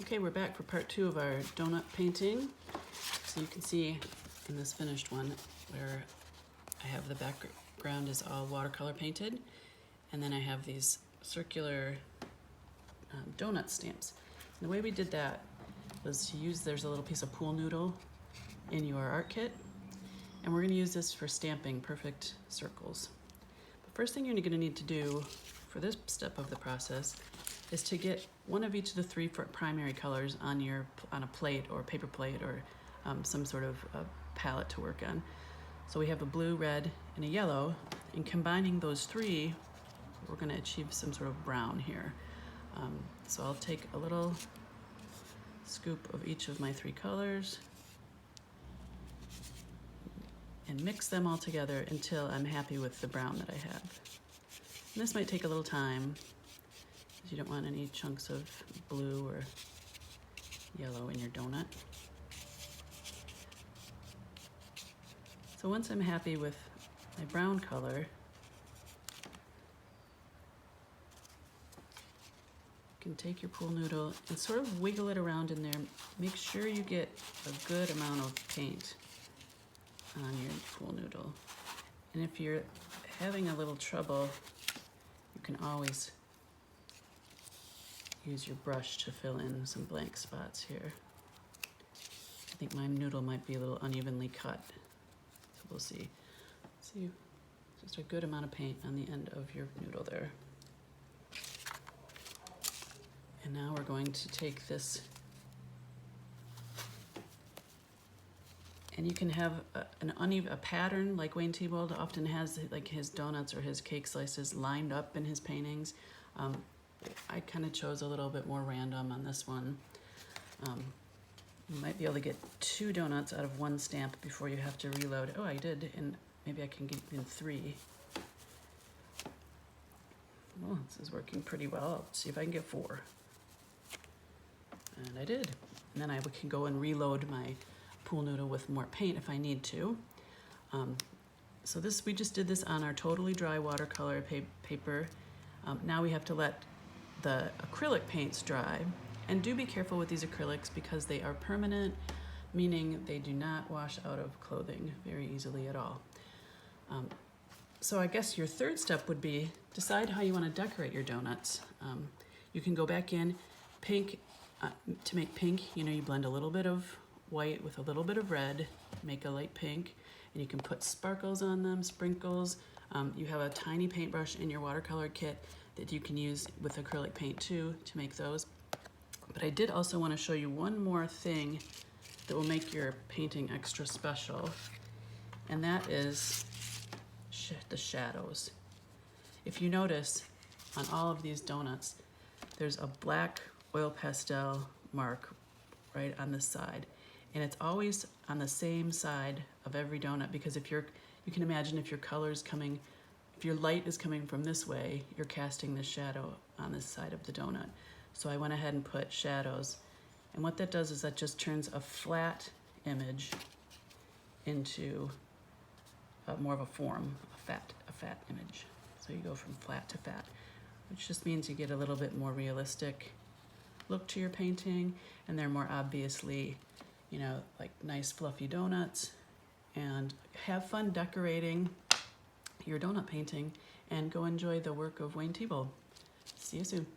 Okay, we're back for part 2 of our donut painting. So you can see in this finished one where I have the background is all watercolor painted, and then I have these circular donut stamps. And the way we did that was to use, there's a little piece of pool noodle in your art kit, and we're going to use this for stamping perfect circles. The first thing you're going to need to do for this step of the process is to get one of each of the 3 primary colors on a plate or paper plate or some sort of palette to work on. So we have a blue, red, and a yellow, and combining those 3, we're going to achieve some sort of brown here. So I'll take a little scoop of each of my 3 colors and mix them all together until I'm happy with the brown that I have. And this might take a little time, because you don't want any chunks of blue or yellow in your donut. So once I'm happy with my brown color, you can take your pool noodle and sort of wiggle it around in there. Make sure you get a good amount of paint on your pool noodle. And if you're having a little trouble, you can always use your brush to fill in some blank spots here. I think my noodle might be a little unevenly cut, so we'll see. See, just a good amount of paint on the end of your noodle there. And now we're going to take this, and you can have a pattern like Wayne Thiebold often has, like his donuts or his cake slices lined up in his paintings. I kind of chose a little bit more random on this one. You might be able to get 2 donuts out of 1 stamp before you have to reload. Oh, I did, and maybe I can get in 3. Oh, this is working pretty well. I'll see if I can get 4. And I did. And then I can go and reload my pool noodle with more paint if I need to. So we just did this on our totally dry watercolor paper. Now we have to let the acrylic paints dry, and do be careful with these acrylics because they are permanent, meaning they do not wash out of clothing very easily at all. So I guess your third step would be decide how you want to decorate your donuts. You can go back in, pink, to make pink, you blend a little bit of white with a little bit of red, make a light pink, and you can put sparkles on them, sprinkles. You have a tiny paintbrush in your watercolor kit that you can use with acrylic paint too to make those. But I did also want to show you one more thing that will make your painting extra special, and that is the shadows. If you notice on all of these donuts, there's a black oil pastel mark right on the side, and it's always on the same side of every donut, because you can imagine if your color's coming, if your light is coming from this way, you're casting the shadow on this side of the donut. So I went ahead and put shadows, and what that does is that just turns a flat image into more of a form, a fat image. So you go from flat to fat, which just means you get a little bit more realistic look to your painting, and they're more obviously, like nice fluffy donuts. And have fun decorating your donut painting, and go enjoy the work of Wayne Thiebold. See you soon.